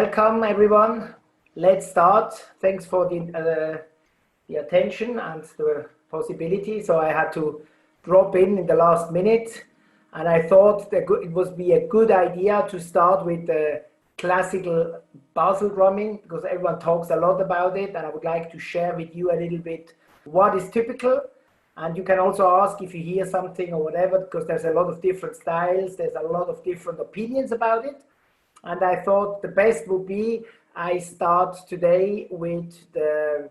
welcome everyone. Let's start. Thanks for the attention and the possibility. So I had to drop in the last minute, and I thought that it would be a good idea to start with the classical Basel drumming, because everyone talks a lot about it, and I would like to share with you a little bit what is typical. And you can also ask if you hear something or whatever, because there's a lot of different styles, there's a lot of different opinions about it. And I thought the best would be I start today with the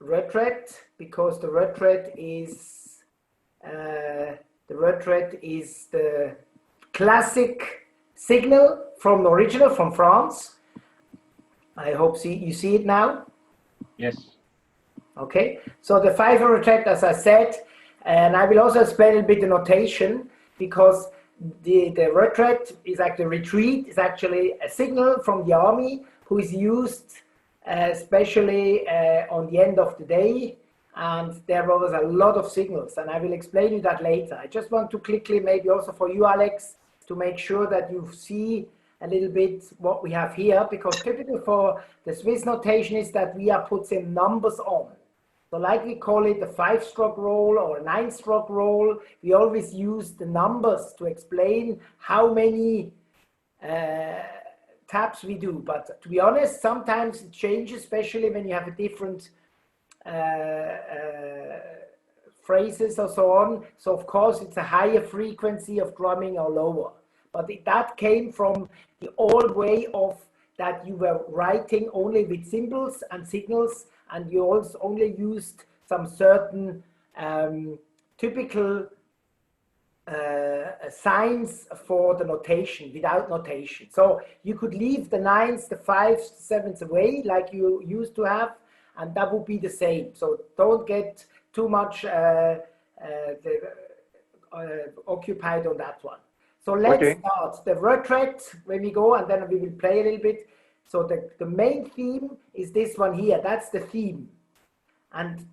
retraite, because the retraite is the classic signal from the original from France. I hope you see it now. Yes. Okay, so the Pfeifer-Retraite, as I said, and I will also explain a bit the notation, because the retraite is actually retreat, is actually a signal from the army who is used especially on the end of the day, and there was a lot of signals, and I will explain you that later. I just want to quickly, maybe also for you, Alex, to make sure that you see a little bit what we have here, because typical for the Swiss notation is that we are putting numbers on. So like we call it a 5-stroke roll or a 9-stroke roll, we always use the numbers to explain how many taps we do. But to be honest, sometimes it changes, especially when you have a different phrases or so on. So of course it's a higher frequency of drumming or lower. But that came from the old way of that you were writing only with symbols and signals, and you also only used some certain typical signs for the notation without notation. So you could leave the 9s, the 5s, the 7s away like you used to have, and that would be the same. So don't get too much occupied on that one. So let's start the retraite when we go, and then we will play a little bit. So the main theme is this one here. That's the theme. And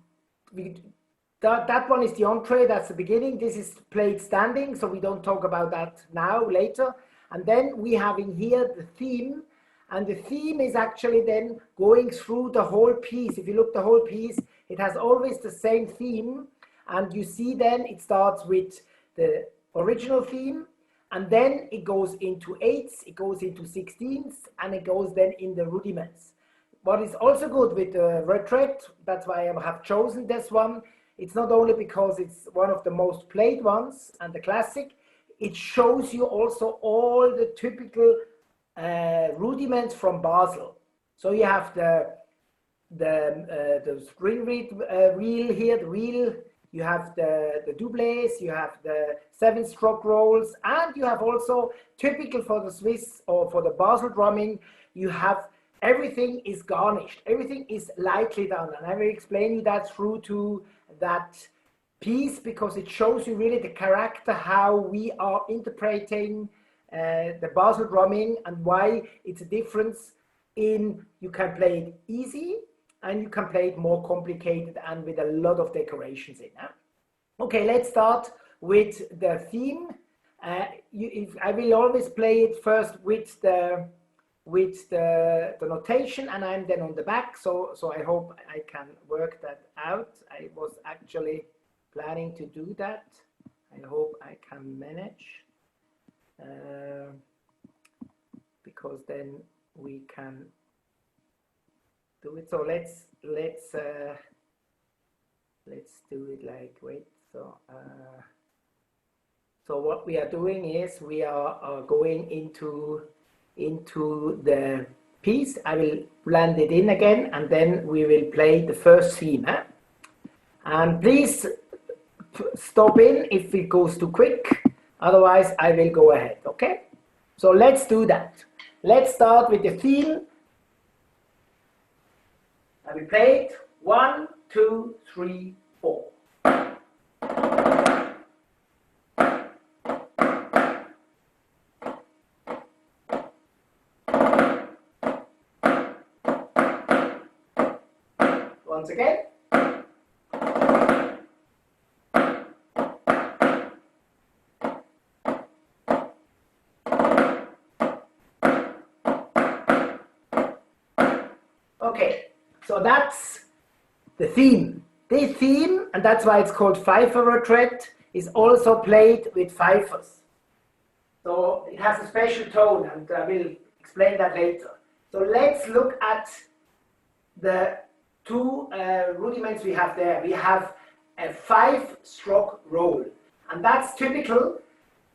that one is the entree, that's the beginning. This is played standing, so we don't talk about that now, later. And then we have in here the theme, and the theme is actually then going through the whole piece. If you look the whole piece, it has always the same theme, and you see then it starts with the original theme, and then it goes into 8s, it goes into 16s, and it goes then in the rudiments. What is also good with the retraite, that's why I have chosen this one, it's not only because it's one of the most played ones and the classic, it shows you also all the typical rudiments from Basel. So you have the string reel here, the reel, you have the doublés, you have the 7-stroke rolls, and you have also, typical for the Swiss or for the Basel drumming, you have everything is garnished, everything is lightly done. And I will explain you that through to that piece, because it shows you really the character, how we are interpreting the Basel drumming, and why it's a difference in, you can play it easy, and you can play it more complicated and with a lot of decorations in. Okay, let's start with the theme. I will always play it first with the notation, and I'm then on the back. So I hope I can work that out. I was actually planning to do that. I hope I can manage, because then we can do it. So let's do it like, wait, so what we are doing is we are going into the piece. I will blend it in again, and then we will play the first theme. And please stop in if it goes too quick, otherwise I will go ahead. Okay, so let's do that. Let's start with the theme. I will play it 1, 2, 3, 4. Once again. Okay, so that's the theme. This theme, and that's why it's called Pfeifer-Retraite, is also played with pfeifers. So it has a special tone, and I will explain that later. So let's look at the two rudiments we have there. We have a 5-stroke roll, and that's typical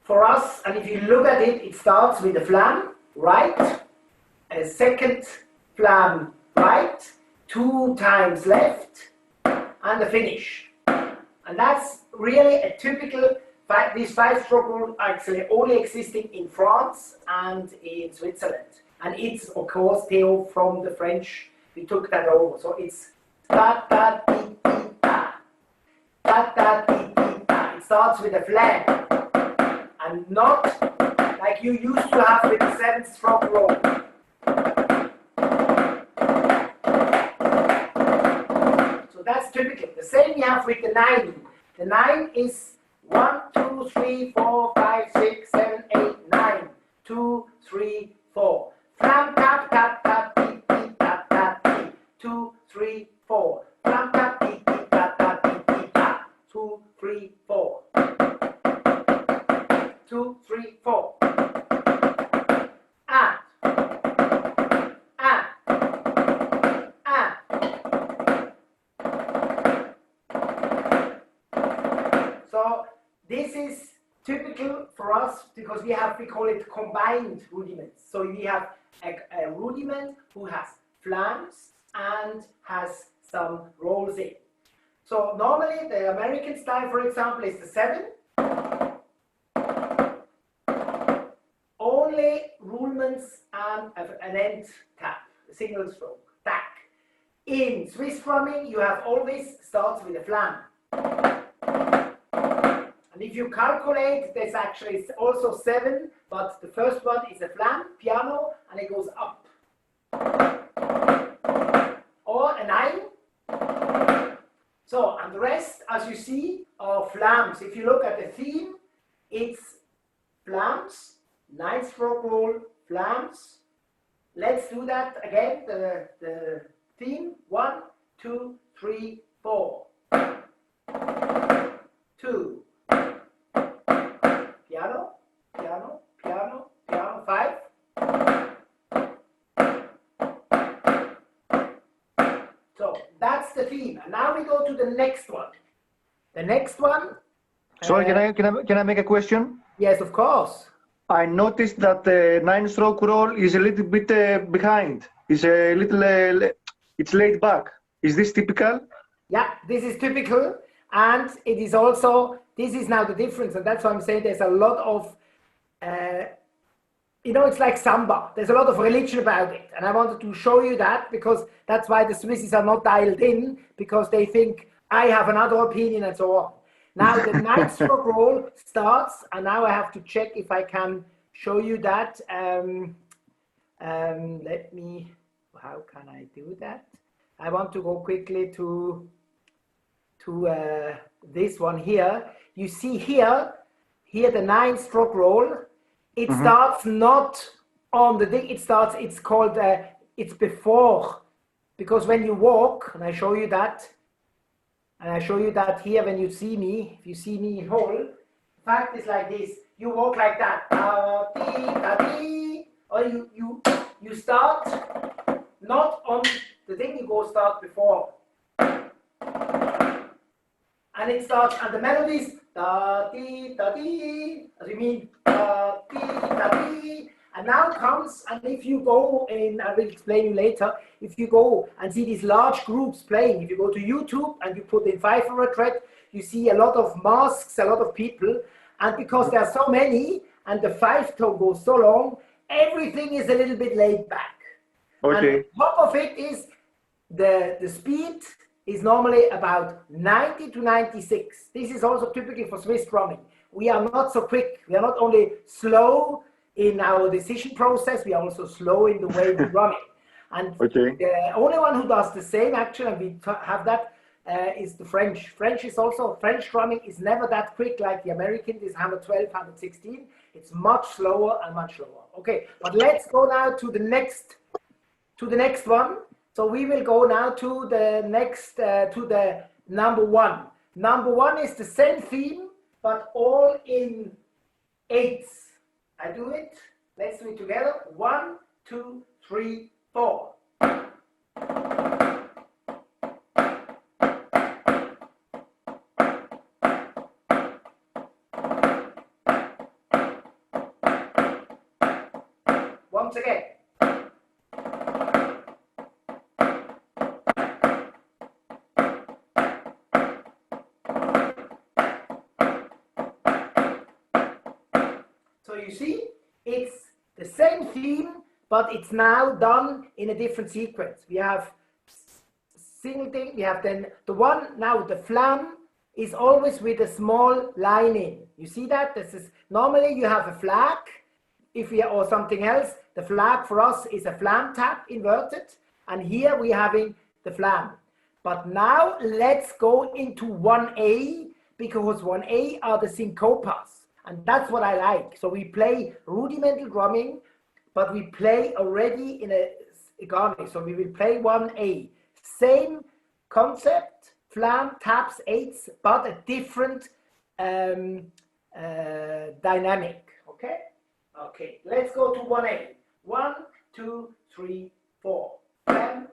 for us. And if you look at it, it starts with a flam, right, a second flam, right, 2 times left, and a finish. And that's really a typical, these 5-stroke rules are actually only existing in France and in Switzerland. And it's, of course, Theo from the French, we took that over. So it's ta ta ti ti ta, ta ta ti ti ta. It starts with a flam, and not like you used to have with the 7-stroke roll. So that's typical. The same you have with the 9. The 9 is 1, 2, 3, 4, 5, 6, 7, 8, 9. 2, 3, 4. Flam tap tap tap ti ti tap tap ti. 2, 3, 4. Flam tap ti ti tap tap ti ti tap. 2, 3, 4. 2, 3, 4. So this is typical for us because we call it combined rudiments. So we have a rudiment who has flams and has some rolls in. So normally the American style, for example, is the 7. Only rudiments and an end tap, a single stroke, tack. In Swiss drumming, you have always starts with a flam. And if you calculate, there's actually also 7, but the first one is a flam, piano, and it goes up. Or a 9. So, and the rest, as you see, are flams. If you look at the theme, it's flams, 9-stroke roll, flams. Let's do that again, the theme. 1, 2, 3, 4. 2. Piano, piano, piano, piano, 5. So that's the theme. And now we go to the next one. The next one. Sorry, can I make a question? Yes, of course. I noticed that the 9-stroke roll is a little bit behind. It's a little, it's laid back. Is this typical? Yeah, this is typical. And it is also, this is now the difference. And that's why I'm saying there's a lot of, it's like samba. There's a lot of religion about it. And I wanted to show you that because that's why the Swisses are not dialed in, because they think I have another opinion and so on. Now the 9-stroke roll starts, and now I have to check if I can show you that. Let me, how can I do that? I want to go quickly to this one here. You see here the 9-stroke roll. It starts not on the thing. It starts. It's called. It's before, because when you walk, and I show you that, and I show you that here when you see me. If you see me in whole, the fact is like this. You walk like that. Or you start not on the thing. You go start before. And it starts, and the melodies da dee da dee, as you mean da dee da dee. And now comes, and if you go in, I will explain you later. If you go and see these large groups playing, if you go to YouTube and you put in Pfeifer-Retraite, you see a lot of masks, a lot of people, and because there are so many, and the 5 tone goes so long, everything is a little bit laid back. Okay. And top of it is the speed is normally about 90 to 96. This is also typical for Swiss drumming. We are not so quick. We are not only slow in our decision process, we are also slow in the way we drum it. And the only one who does the same, actually, and we have that, is the French. French drumming is never that quick like the American. Is 112, 116. It's much slower and much slower. Okay, but let's go now to the next one. So we will go now to the next, to the number one. Number one is the same theme, but all in eighths. I do it. Let's do it together. 1, 2, 3, 4. Once again. So you see, it's the same theme, but it's now done in a different sequence. We have single thing, we have then the one, now the flam is always with a small line in. You see that? This is normally you have a flag, if we or something else. The flag for us is a flam tap inverted, and here we're having the flam. But now let's go into 1A, because 1A are the syncopas, and that's what I like. So we play rudimental drumming, but we play already in a garnish. So we will play 1A. Same concept, flam, taps, eighths, but a different dynamic. Okay? Okay, let's go to 1A. 1, 2, 3, 4. Flam.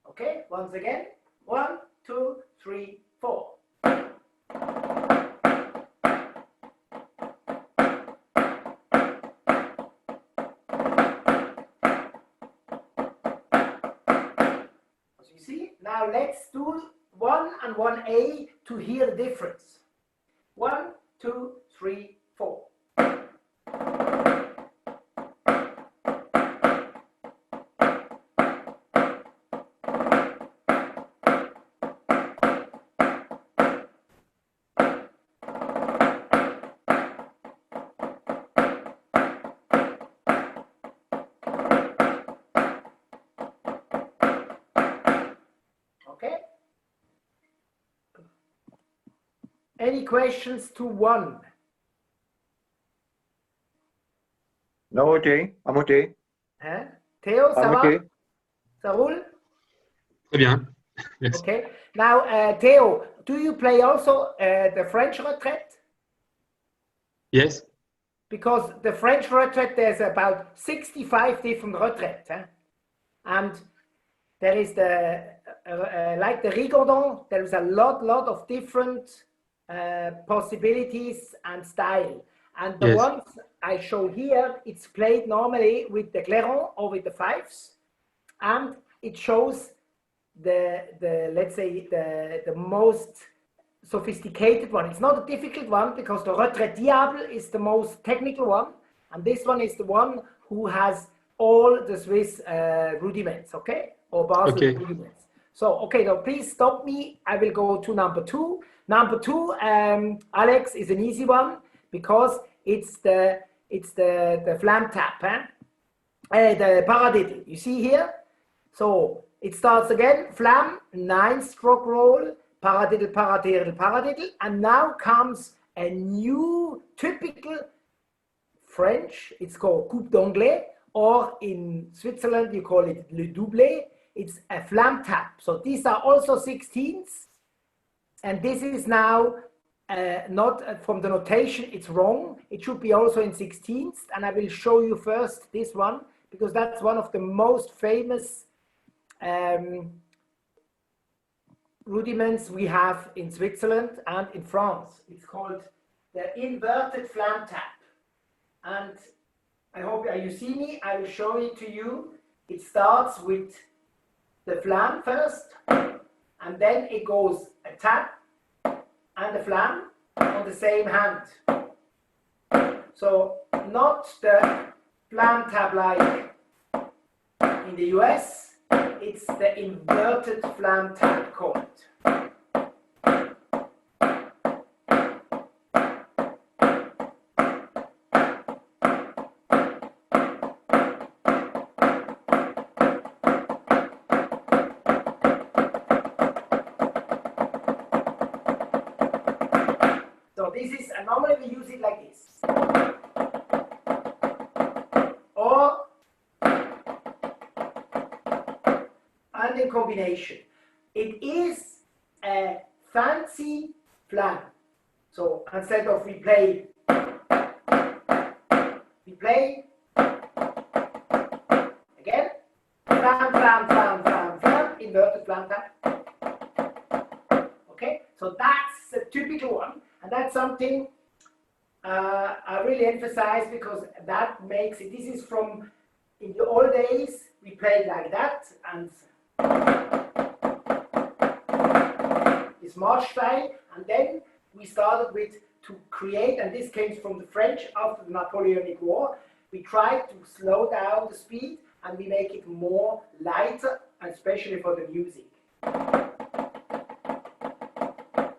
Okay, once again. 1, 2, 3, 4. You see? Now let's do 1 and 1A to hear the difference. 1, 2, 3, 4. Okay? Any questions to 1? No, okay. I'm okay. Hein? Théo, ça I'm va? okay. Ça roule? Très bien. Merci. Okay. Now, Theo, do you play also the French retraite? Yes. Because the French retraite, there's about 65 different retraites. Huh? And there is the, like the Rigaudon, there is a lot of different possibilities and style. And the Yes. ones I show here, it's played normally with the clairon or with the fifes. And it shows the let's say the most sophisticated one. It's not a difficult one because the retraite diable is the most technical one, and this one is the one who has all the Swiss rudiments, okay, or Basel Okay. rudiments. So okay, now please stop me. I will go to number 2. Number 2, Alex, is an easy one because it's the flam tap, the paradiddle. You see here. So it starts again, flam, 9-stroke roll, paradiddle, paradiddle, paradiddle, and now comes a new typical French, it's called coupe d'anglais, or in Switzerland you call it le doublé. It's a flam tap. So these are also 16ths, and this is now not from the notation, it's wrong. It should be also in 16ths, and I will show you first this one, because that's one of the most famous rudiments we have in Switzerland and in France. It's called the inverted flam tap. And I hope you see me. I will show it to you. It starts with the flam first, and then it goes a tap and a flam on the same hand. So not the flam tap like in the US, it's the inverted flam tap chord. combination. It is a fancy flam. So instead of we play again, flam, flam, flam, flam, flam, inverted flam tap. Okay, so that's a typical one, and that's something I really emphasize because that makes it. This is from in the old days we played like that, and this march style, and then we started with to create, and this came from the French after the Napoleonic War. We tried to slow down the speed and we make it more lighter, and especially for the music.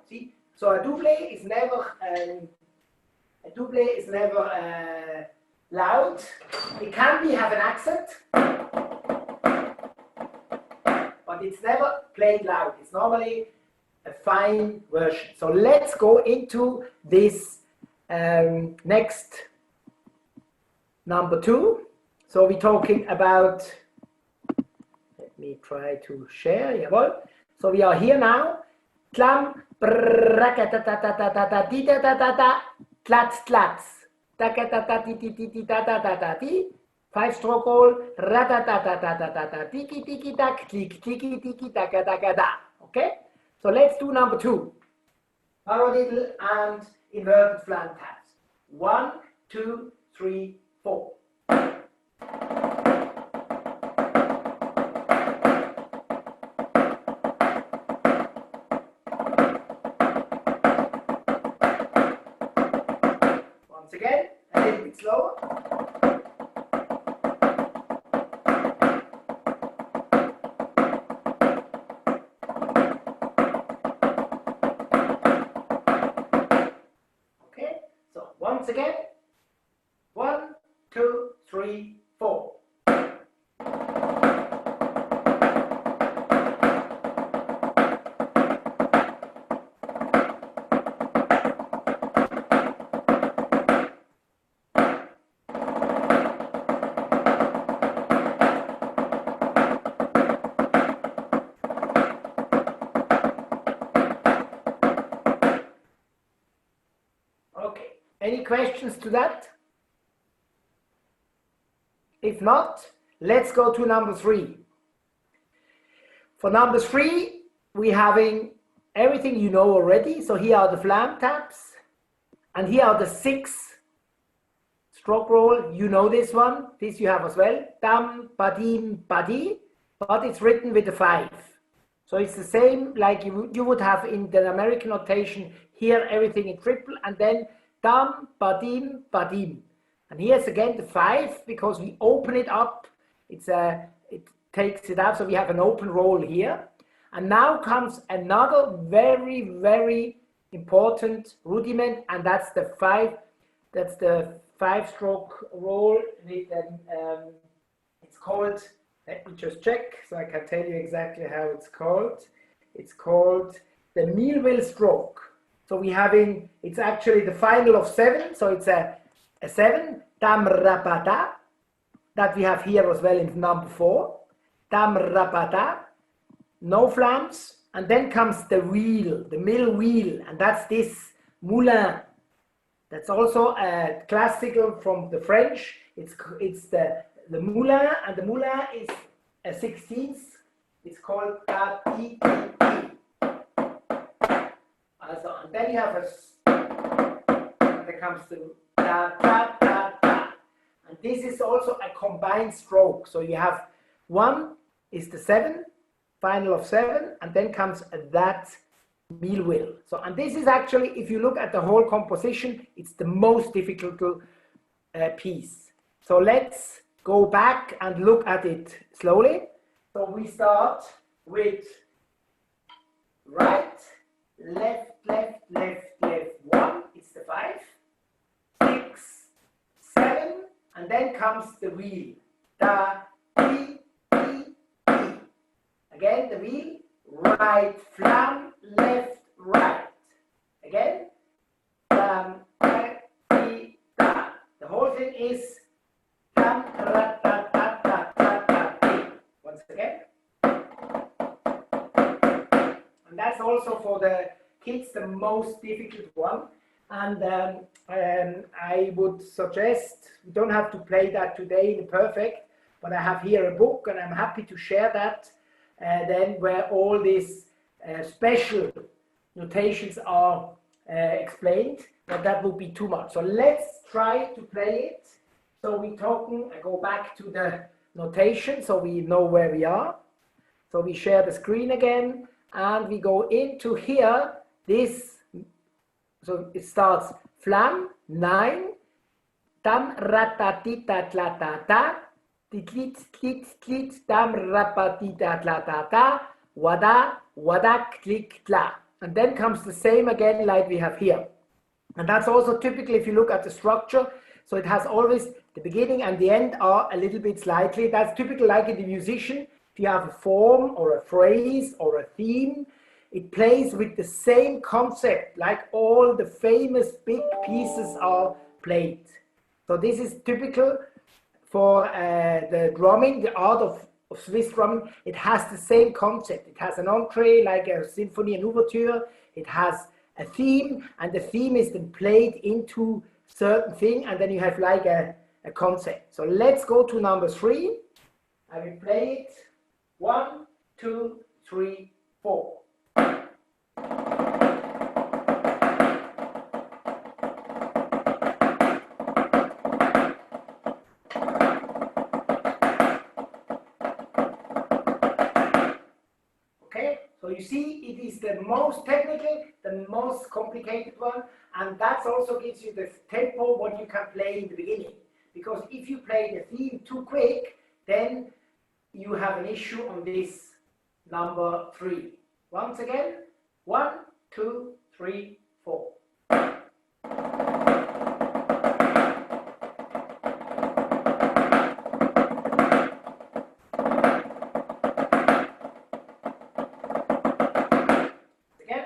See, so a double is never loud. It can have an accent, but it's never played loud. It's normally a fine version. So let's go into this next number 2. So we're talking about, let me try to share, jawohl. So we are here now. Klam, tlats, tlats. 5-stroke roll. Tiki, tiki, tak, tiki, tiki, tiki, taka, taka, da. Okay? So let's do number 2. Paradiddle and inverted flam taps. 1, 2, 3, 4. Once again, a little bit slower. Once again, 1, 2, 3, 4. Okay. Any questions to that? If not, let's go to number 3. For number 3, we're having everything you know already. So here are the flam taps, and here are the 6-stroke roll. You know this one. This you have as well. Dam, badim, badi, but it's written with a 5. So it's the same like you would have in the American notation. Here everything in triple, and then dam, badim, badim. And here's again the 5 because we open it up. It takes it out, so we have an open roll here. And now comes another very, very important rudiment, and that's the 5. That's the 5-stroke roll. It's called. Let me just check so I can tell you exactly how it's called. It's called the Millville stroke. So we're having, it's actually the final of 7, so it's a 7, dam rapata, that we have here as well in number 4, dam rapata, no flams, and then comes the wheel, the middle wheel, and that's this moulin. That's also a classical from the French. It's the moulin, and the moulin is a 16th. It's called ta-ti-ti-ti. And then you have and there comes the ta ta ta ta, and this is also a combined stroke. So you have 1 is the 7, final of 7, and then comes that meal wheel. So, and this is actually, if you look at the whole composition, it's the most difficult piece. So let's go back and look at it slowly. So we start with right, left, left, left, left, 1, it's the 5, 6, 7, and then comes the wheel. Da, ti, ti, ti. Again, the wheel, right, flam, left, right. Again, dam, ta, ti, da. The whole thing is dam, ra, ta, ta, ta, ta, ta, ti. Once again. that's also for the kids the most difficult one. And I would suggest, you don't have to play that today in perfect, but I have here a book and I'm happy to share that then where all these special notations are explained, but that would be too much. So let's try to play it. So we're talking, I go back to the notation so we know where we are. So we share the screen again and we go into here, this, so it starts flam, 9, tam ratatita tlatata, titlit tlit tlit, tam rapatita tlatata, wada, wadak tlik tla. And then comes the same again like we have here. And that's also typically if you look at the structure, so it has always the beginning and the end are a little bit slightly. That's typical like in the musician. If you have a form or a phrase or a theme, it plays with the same concept, like all the famous big pieces are played. So this is typical for the drumming, the art of Swiss drumming. It has the same concept. It has an entree, like a symphony, an overture. It has a theme, and the theme is then played into certain thing, and then you have like a concept. So let's go to number 3. I will play it. 1, 2, 3, 4. Okay, so you see it is the most technical, the most complicated one, and that also gives you the tempo what you can play in the beginning. Because if you play the theme too quick, then you have an issue on this number 3. Once again, 1, 2, 3, 4. Again.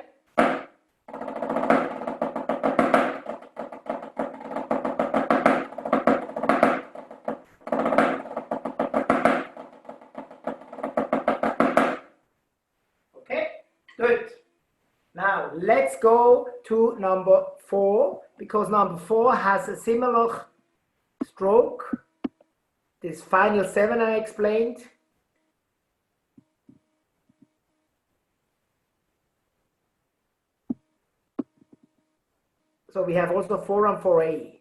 Good. Now let's go to number 4, because number 4 has a similar stroke. This final 7 I explained. So we have also 4 and 4A.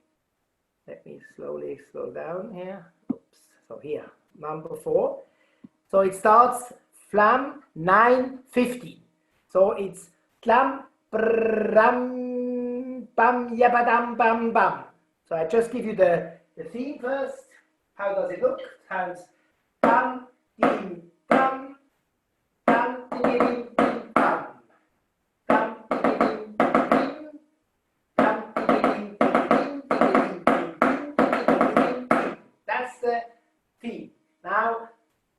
Let me slowly slow down here. Oops. So here, number 4. So it starts flam 9, 15. So it's klam, bram, bam, yabadam, bam, bam. So I just give you the theme first. How does it look? It sounds bam, dim, bam, bam, dim, dim, dim, bam, bam, dim, dim, dim, bam, dim, dim, dim, dim, dim, dim, dim. That's the theme. Now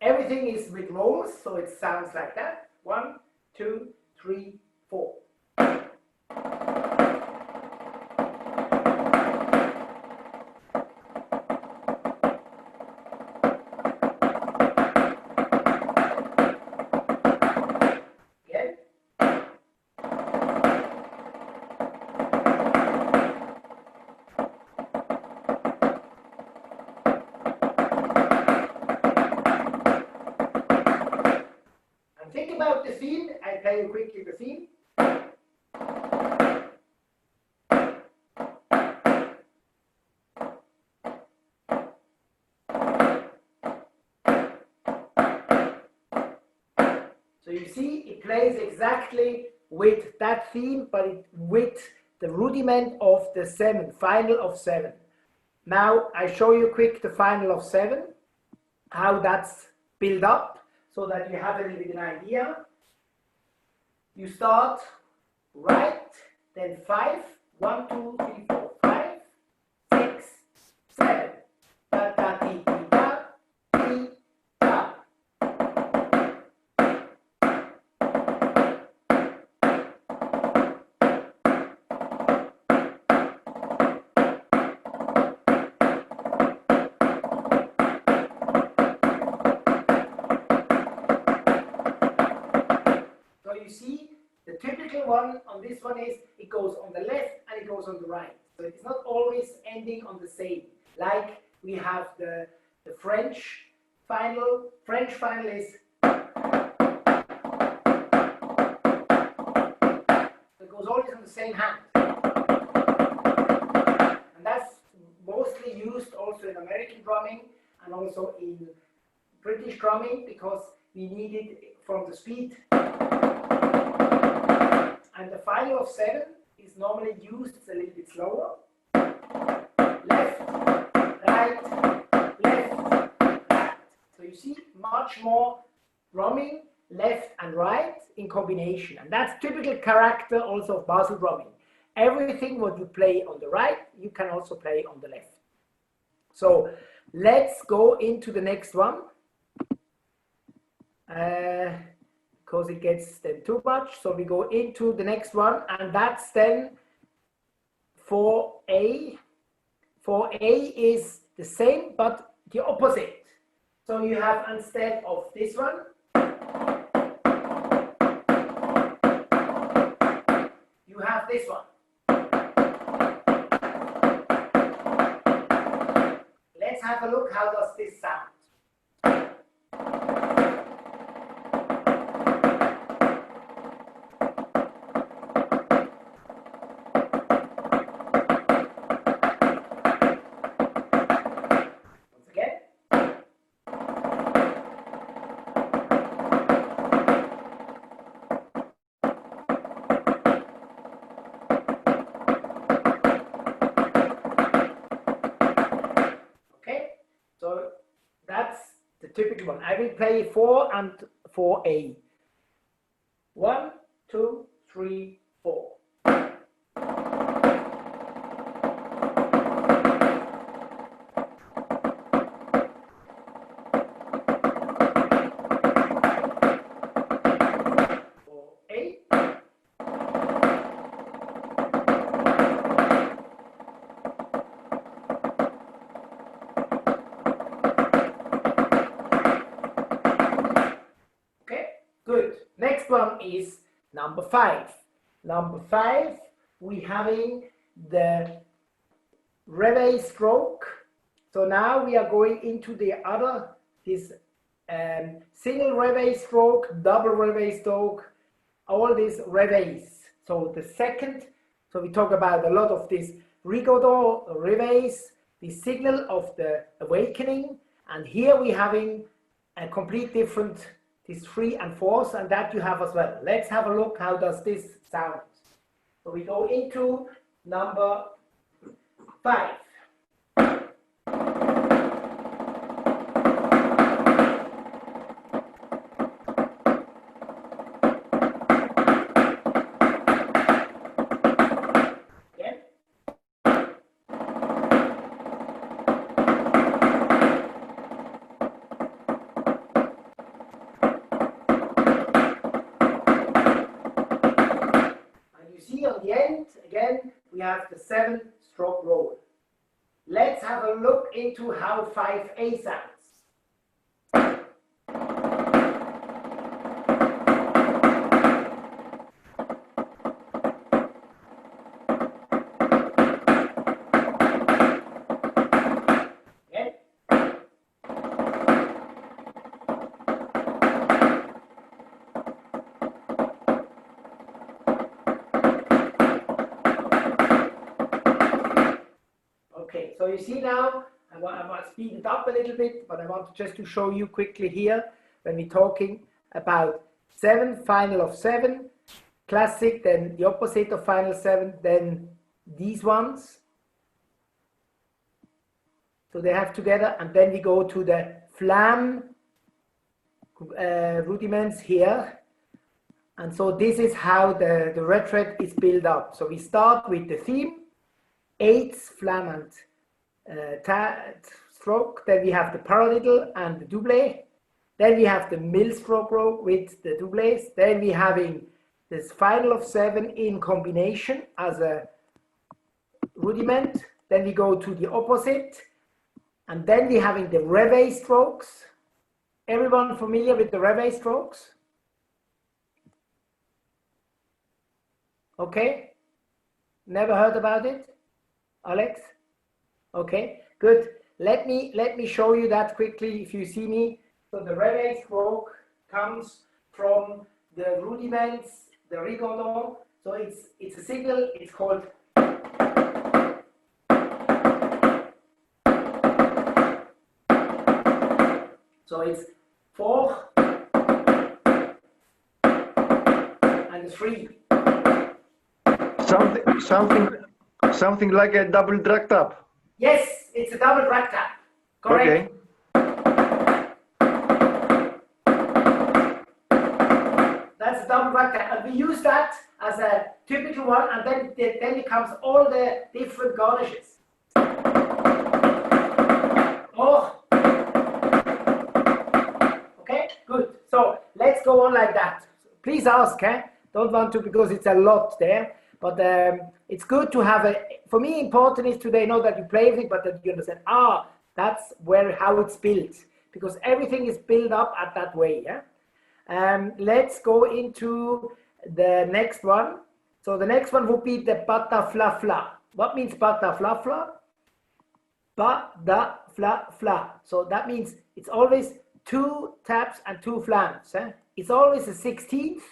everything is with rolls, so it sounds like that. 1, 2, 3, 4. Again. And think about the theme. I play you quickly the theme. So you see, it plays exactly with that theme, but with the rudiment of the 7, final of 7. Now I show you quick the final of 7, how that's built up, so that you have a little bit an idea. You start right, then 5, 1, 2, 3, 4, 5, 6, 7. Da da di di da, di da. So you see, one on this one is it goes on the left and it goes on the right. So it's not always ending on the same. Like we have the French final. French final is, it goes always on the same hand. And that's mostly used also in American drumming and also in British drumming because we need it from the speed. And the final of 7 is normally used a little bit slower. Left, right, left, right. So you see much more drumming left and right in combination. And that's typical character also of Basel drumming. Everything what you play on the right, you can also play on the left. So let's go into the next one. Because it gets then too much. So we go into the next one, and that's then 4A. 4A is the same, but the opposite. So you have, instead of this one, you have this one. Let's have a look, how does this sound? Typical one. I will play 4 and 4A. 1, 2, 3, 4. Good. Next one is number 5. Number 5, we having the reveille stroke. So now we are going into the other, this single reveille stroke, double reveille stroke, all these reveilles. So the second, so we talk about a lot of this rigaudot, reveilles, the signal of the awakening, and here we having a complete different, these 3 and 4s, and that you have as well. Let's have a look, how does this sound? So we go into number 5. On the end, again, we have the 7-stroke roll. Let's have a look into how 5A sounds. Again. Okay, so you see now, I want to speed it up a little bit, but I want just to show you quickly here, when we're talking about 7, final of 7, classic, then the opposite of final 7, then these ones. So they have together, and then we go to the flam rudiments here. And so this is how the retraite is built up. So we start with the theme, 8th flam and stroke, then we have the paradiddle and the doublé, then we have the mill stroke row with the doublés, then we having this final of 7 in combination as a rudiment, then we go to the opposite, and then we having the reveille strokes. Everyone familiar with the reveille strokes? Okay? Never heard about it? Alex? Okay, good. Let me show you that quickly if you see me. So the reveille stroke comes from the rudiments, the rigodon. So it's a signal, it's called so it's 4 and a 3. Something like a double drag tap. Yes, it's a double drag tap. Correct. Okay. That's a double drag tap, and we use that as a typical one, and then it comes all the different garnishes. Oh. Okay, good. So let's go on like that. Please ask, eh? Don't want to, because it's a lot there. But it's good to have for me, important is today not that you play with it, but that you understand, that's how it's built. Because everything is built up at that way, yeah? Let's go into the next one. So the next one would be the patafla-fla. What means patafla-fla? Pa-da-fla-fla. So that means it's always 2 taps and 2 flams. Eh? It's always a 16th.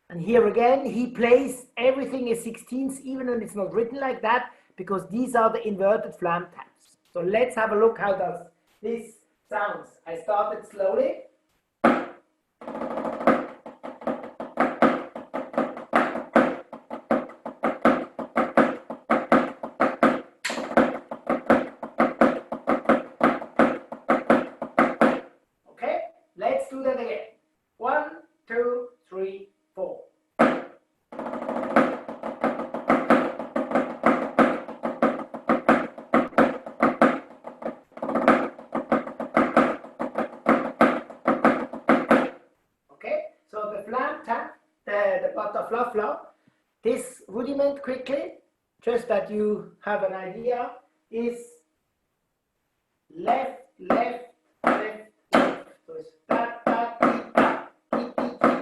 And here again, he plays everything is 16ths, even when it's not written like that, because these are the inverted flam taps. So let's have a look how does this sounds. I started slowly. Okay, let's do that again. 1, 2, 3, 4. Okay, so the flam tap, the patafla-fla, this rudiment quickly, just that you have an idea, is left, left, left, left. So it's ta, ta, ti, ta, ti, ti, ti.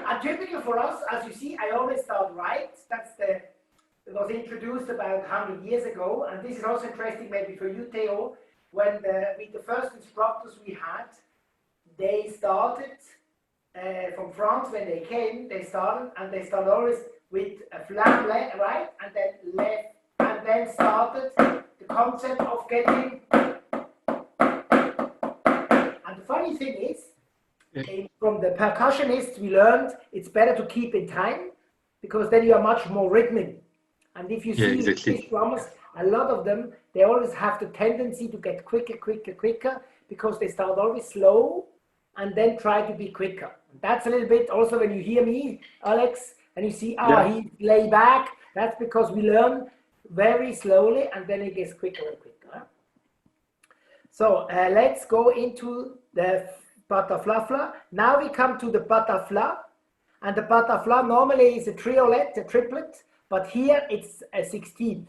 And typical for us, as you see, I always start right. It was introduced about 100 years ago, and this is also interesting maybe for you, Theo, when with the first instructors we had, they started from France when they came, they started always with a flam right, and then left, and then started the concept of getting. And the funny thing is, from the percussionists we learned it's better to keep in time, because then you are much more rhythmic. And if you see these drummers, a lot of them, they always have the tendency to get quicker, because they start always slow and then try to be quicker. That's a little bit also when you hear me, Alex, and you see, he's laid back. That's because we learn very slowly, and then it gets quicker and quicker. So let's go into the patafla-fla. Now we come to the patafla, and the patafla normally is a triplet, but here it's a 16th.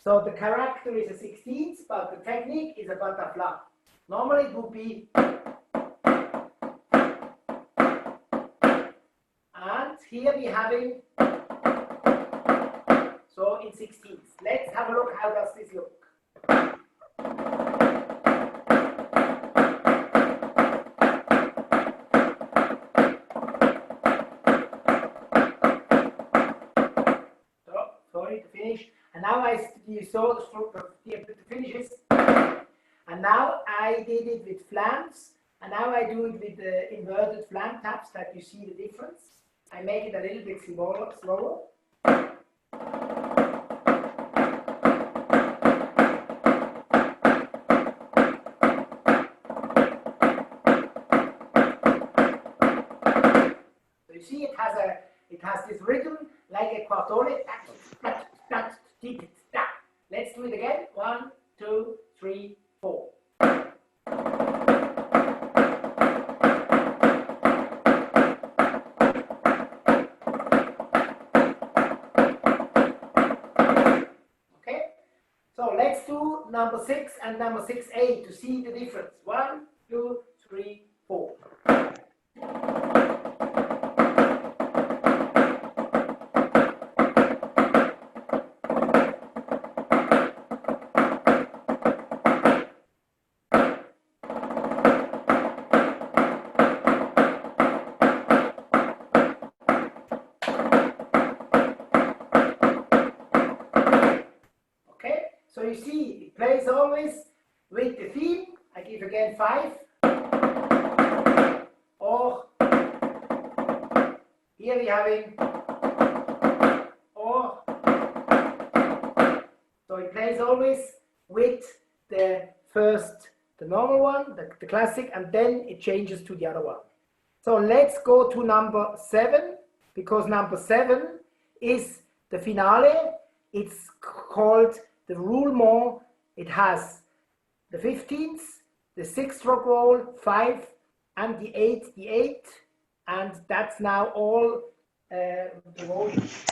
So the character is a 16th, but the technique is a patafla. Normally it would be, and here we're having, so in 16ths. Let's have a look, how does this look? Sorry to finish. And now you saw the stroke, the finishes. And now I did it with flams, and now I do it with the inverted flam taps, that you see the difference. I make it a little bit slower. So you see it has this rhythm like a quartone. Let's do it again. 1, 2, 3, 4. Okay, so let's do number 6 and number 6A to see the difference. 1, 2, 3, 4. always with the theme. I give again 5. Or here we having or. So it plays always with the first, the normal one, the classic, and then it changes to the other one. So let's go to number 7, because number 7 is the finale. It's called the roulement. It has the 15th, the 6-stroke roll, 5, and the 8, and that's now all the rolls.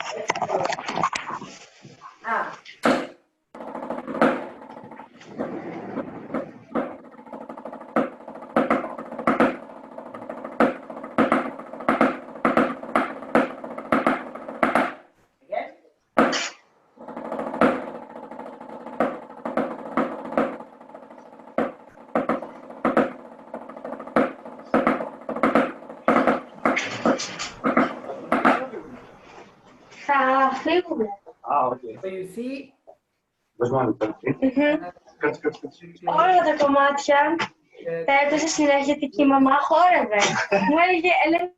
Okay. So you see, Όλα τα κομμάτια τα έπαιζε συνέχεια και η μαμά χόρευε. Μου έλεγε Ελένη.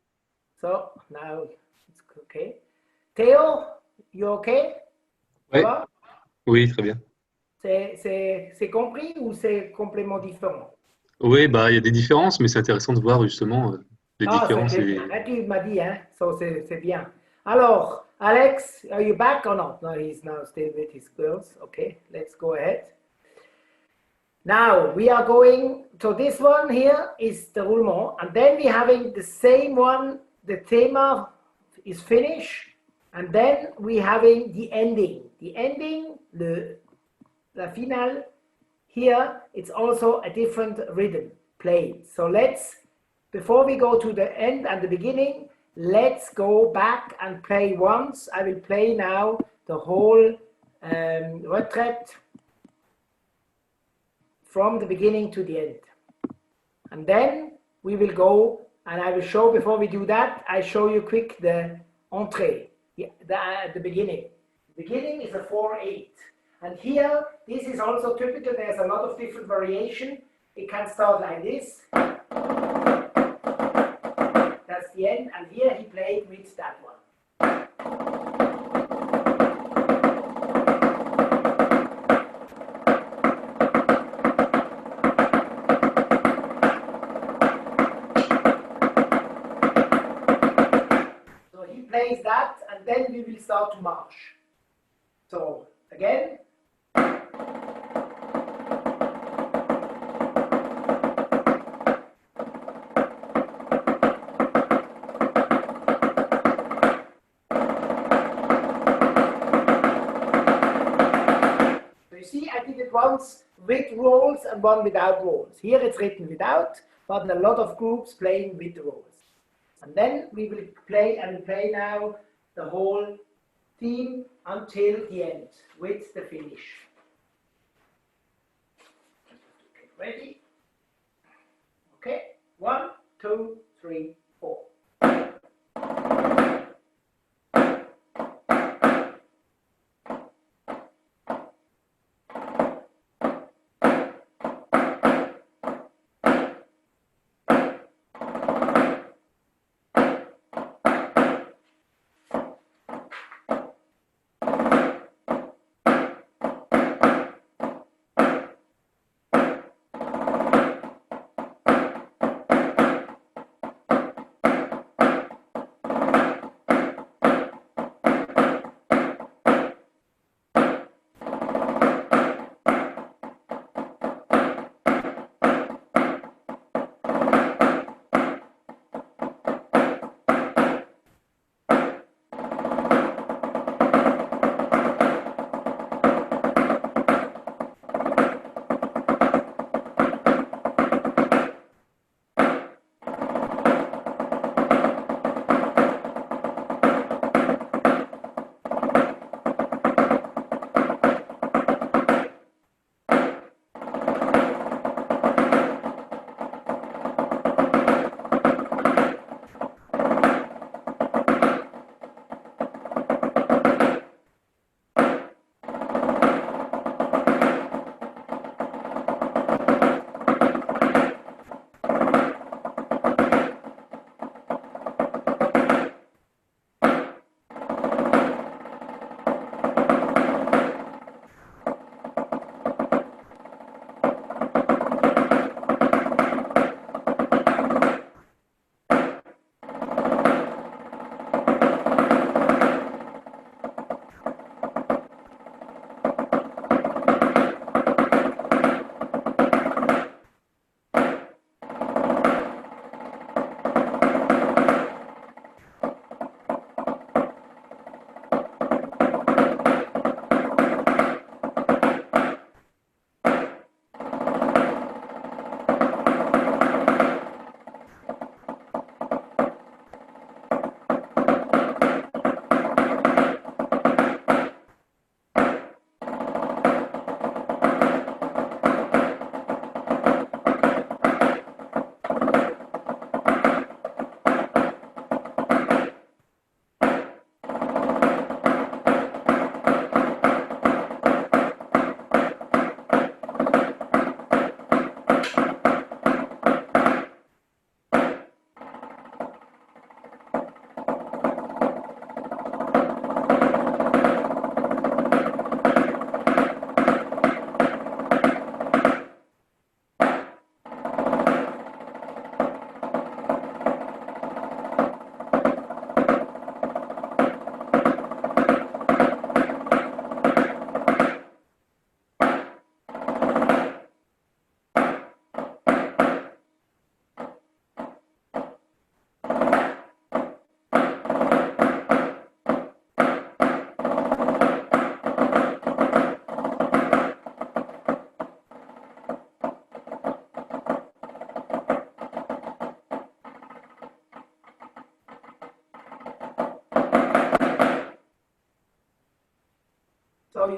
so now it's okay. Theo, you okay? Ça Ouais. va? Oui, très bien. C'est compris ou c'est complètement différent? Oui, bah, il y a des différences, mais c'est intéressant de voir justement les Ah, différences. c'est bien. Là, tu m'as dit, hein? So, c'est bien. Alors, Alex, are you back or not? No, he's now still with his girls. Okay, let's go ahead. Now, we are going, so this one here is the roulement, and then we're having the same one, the thema is finished, and then we're having the ending. The ending, la finale, here, it's also a different rhythm played. So let's, before we go to the end and the beginning, let's go back and play once. I will play now the whole retraite from the beginning to the end. And then we will go, and I will show, before we do that, I show you quick the entrée, the beginning. The beginning is a 4/8. And here, this is also typical, there's a lot of different variation. It can start like this. That's the end, and here he played with that one. So he plays that, and then we will start to march. So, again. See, I did it once with rolls and one without rolls. Here it's written without, but a lot of groups playing with the rolls. And then we will play, and play now the whole theme until the end with the finish. Get ready. Okay, 1, 2, 3, 4.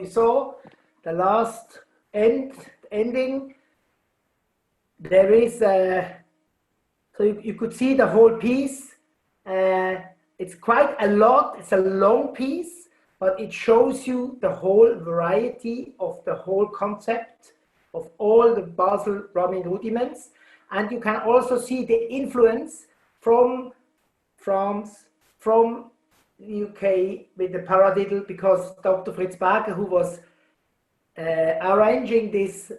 you saw the last ending. There is so you could see the whole piece. It's quite a lot. It's a long piece, but it shows you the whole variety of the whole concept of all the Basel drumming rudiments, and you can also see the influence from France, from the UK with the paradiddle, because Dr. Fritz Barker, who was arranging this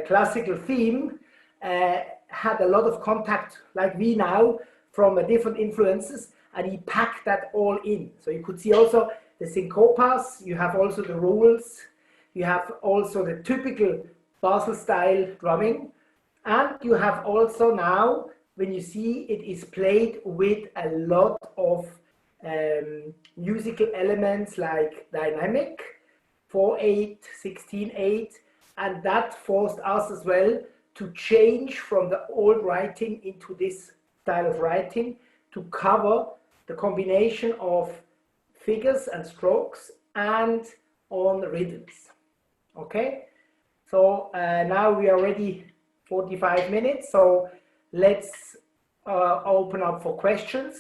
classical theme, had a lot of contact, like we now, from different influences, and he packed that all in. So you could see also the syncopas, you have also the rules, you have also the typical Basel style drumming, and you have also now, when you see it is played with a lot of musical elements like dynamic, 4/8, 16/8, and that forced us as well to change from the old writing into this style of writing to cover the combination of figures and strokes and on rhythms. Okay, so now we are already 45 minutes, so let's open up for questions.